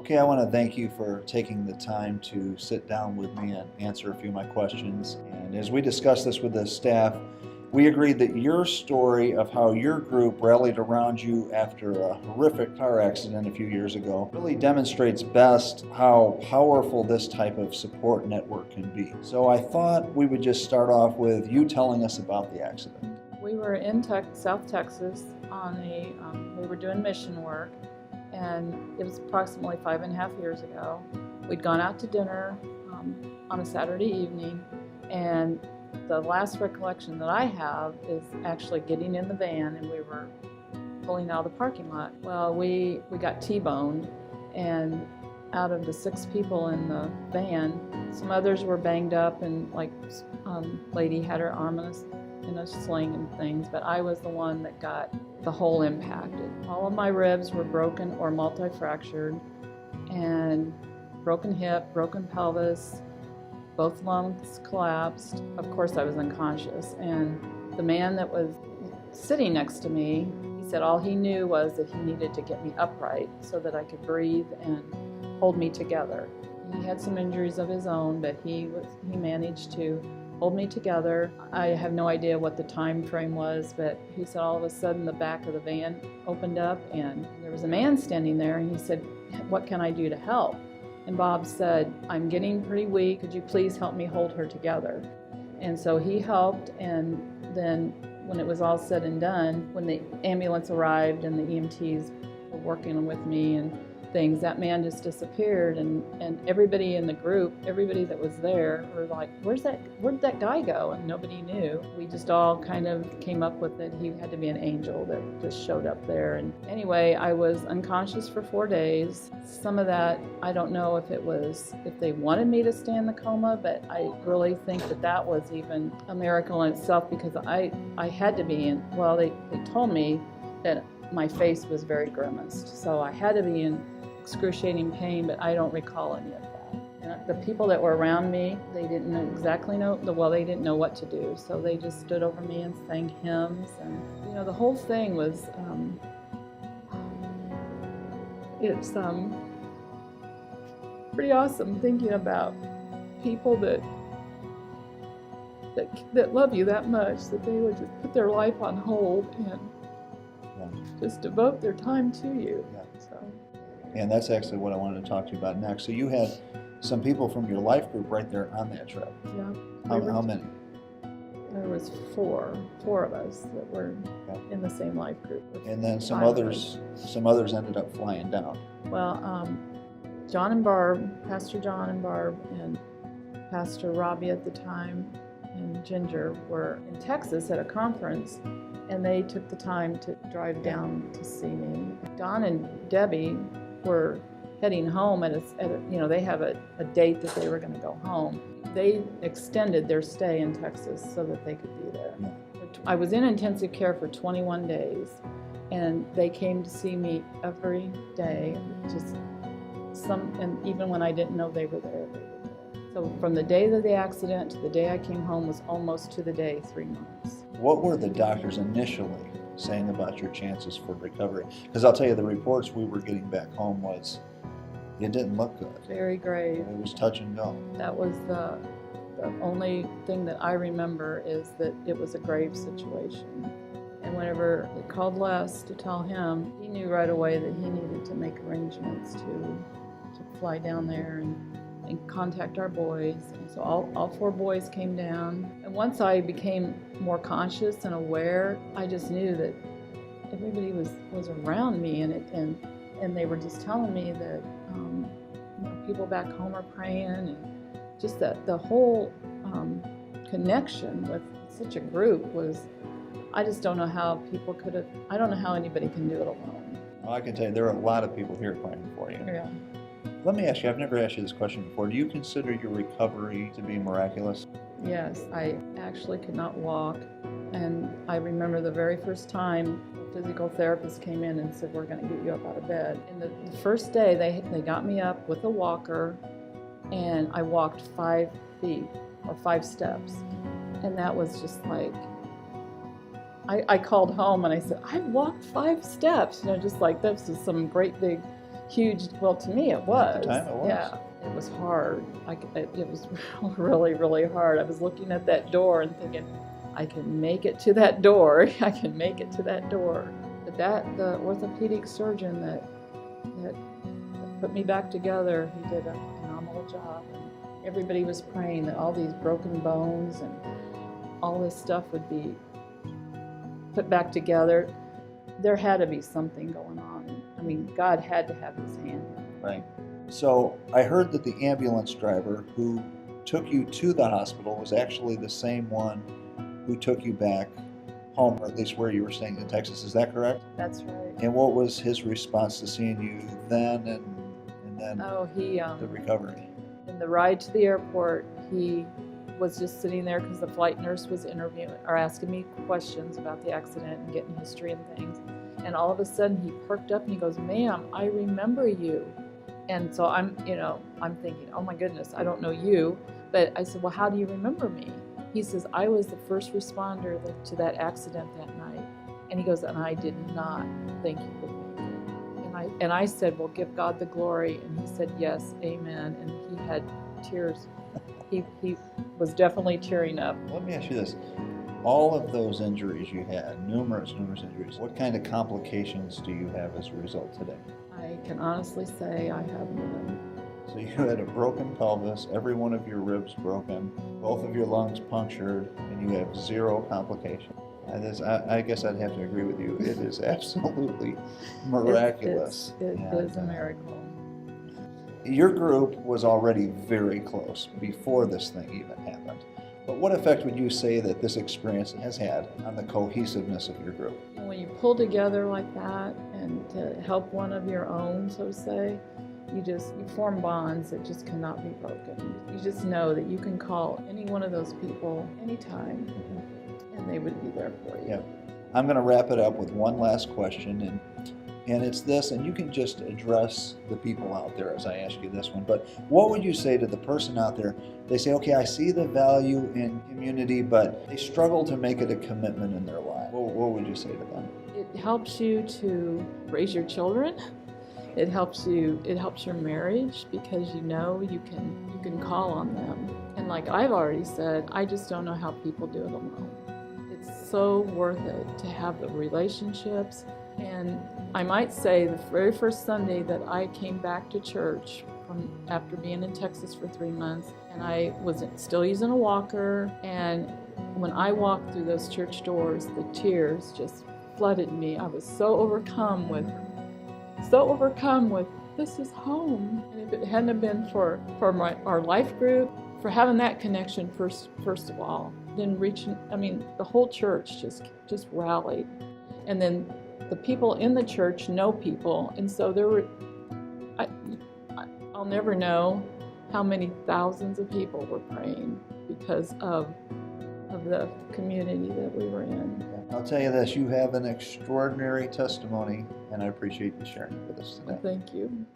Okay, I want to thank you for taking the time to sit down with me and answer a few of my questions. And as we discussed this with the staff, we agreed that your story of how your group rallied around you after a horrific car accident a few years ago really demonstrates best how powerful this type of support network can be. So I thought we would just start off with you telling us about the accident. We were in South Texas we were doing mission work, and it was approximately 5.5 years ago. We'd gone out to dinner on a Saturday evening, and the last recollection that I have is actually getting in the van and we were pulling out of the parking lot. Well, we got T-boned, and out of the 6 people in the van, some others were banged up, and lady had her arm in a sling and things, but I was the one that got the hole impacted. All of my ribs were broken or multi-fractured, and broken hip, broken pelvis, both lungs collapsed. Of course I was unconscious, and the man that was sitting next to me, he said all he knew was that he needed to get me upright so that I could breathe and hold me together. He had some injuries of his own, but he managed to hold me together. I have no idea what the time frame was, but he said all of a sudden the back of the van opened up and there was a man standing there, and he said, "What can I do to help?" And Bob said, "I'm getting pretty weak. Could you please help me hold her together?" And so he helped, and then when it was all said and done, when the ambulance arrived and the EMTs were working with me and things, that man just disappeared, and everybody in the group, everybody that was there were like, where'd that guy go? And nobody knew. We just all kind of came up with it. He had to be an angel that just showed up there. And anyway, I was unconscious for 4 days. Some of that, I don't know if they wanted me to stay in the coma, but I really think that was even a miracle in itself, because I had to be in, well, they told me that my face was very grimaced, so I had to be in excruciating pain, but I don't recall any of that. And the people that were around me, they didn't they didn't know what to do, so they just stood over me and sang hymns, and the whole thing was it's pretty awesome thinking about people that love you that much, that they would just put their life on hold and just devote their time to you. Yeah. So. And that's actually what I wanted to talk to you about next. So you had some people from your life group right there on that trip. Yeah. How many? There was four of us that were in the same life group. And then some others ended up flying down. Well, John and Barb, Pastor John and Barb, and Pastor Robbie at the time, and Ginger were in Texas at a conference, and they took the time to drive down to see me. Don and Debbie were heading home they have a date that they were going to go home. They extended their stay in Texas so that they could be there. Yeah. I was in intensive care for 21 days, and they came to see me every day, and even when I didn't know they were there, they were there. So from the day of the accident to the day I came home was almost to the day 3 months. What were the doctors initially saying about your chances for recovery? Because I'll tell you, the reports we were getting back home was it didn't look good. Very grave. It was touch and go. That was the only thing that I remember, is that it was a grave situation. And whenever they called Les to tell him, he knew right away that he needed to make arrangements to fly down there and contact our boys. And so all 4 boys came down. And once I became more conscious and aware, I just knew that everybody was around me, and they were just telling me that people back home are praying, and just that the whole connection with such a group was, I just don't know how I don't know how anybody can do it alone. Well, I can tell you, there are a lot of people here praying for you. Yeah. Let me ask you, I've never asked you this question before. Do you consider your recovery to be miraculous? Yes, I actually could not walk, and I remember the very first time a physical therapist came in and said, "We're going to get you up out of bed." And the first day they got me up with a walker, and I walked 5 feet or 5 steps, and that was just like, I called home and I said, "I walked 5 steps," just like this is some great big huge. Well, to me it was. At the time it was. Yeah, it was hard. It was really, really hard. I was looking at that door and thinking, I can make it to that door. I can make it to that door. But the orthopedic surgeon that put me back together, he did a phenomenal job. And everybody was praying that all these broken bones and all this stuff would be put back together. There had to be something going on. I mean, God had to have his hand in it. Right. So I heard that the ambulance driver who took you to the hospital was actually the same one who took you back home, or at least where you were staying in Texas. Is that correct? That's right. And what was his response to seeing you then and then Oh, he the recovery? in the ride to the airport, he was just sitting there because the flight nurse was interviewing or asking me questions about the accident and getting history and things. And all of a sudden he perked up and he goes, "Ma'am, I remember you." And so I'm thinking, oh my goodness, I don't know you. But I said, well, how do you remember me? He says, I was the first responder to that accident that night. And he goes, and I did not think you would make it. And I said, well, give God the glory. And he said, yes, amen. And he had tears. He was definitely tearing up. Let me ask you this. All of those injuries you had, numerous injuries, what kind of complications do you have as a result today? I can honestly say I have none. So you had a broken pelvis, every one of your ribs broken, both of your lungs punctured, and you have zero complications. I guess I'd have to agree with you. It is absolutely miraculous. It is a miracle. Your group was already very close before this thing even happened. But what effect would you say that this experience has had on the cohesiveness of your group? When you pull together like that and to help one of your own, so to say, you form bonds that just cannot be broken. You just know that you can call any one of those people anytime and they would be there for you. Yeah. I'm going to wrap it up with one last question, and it's this, and you can just address the people out there as I ask you this one, but what would you say to the person out there? They say, okay, I see the value in community, but they struggle to make it a commitment in their life. What would you say to them? It helps you to raise your children. It helps your marriage because you know you can call on them. And like I've already said, I just don't know how people do it alone. It's so worth it to have the relationships. And I might say the very first Sunday that I came back to church after being in Texas for 3 months, and I was still using a walker, and when I walked through those church doors, the tears just flooded me. I was so overcome with this is home. And if it hadn't have been for our life group, for having that connection first of all, then the whole church just rallied. And then the people in the church know people, and so I'll never know how many thousands of people were praying because of the community that we were in. I'll tell you this, you have an extraordinary testimony, and I appreciate you sharing it with us today. Thank you.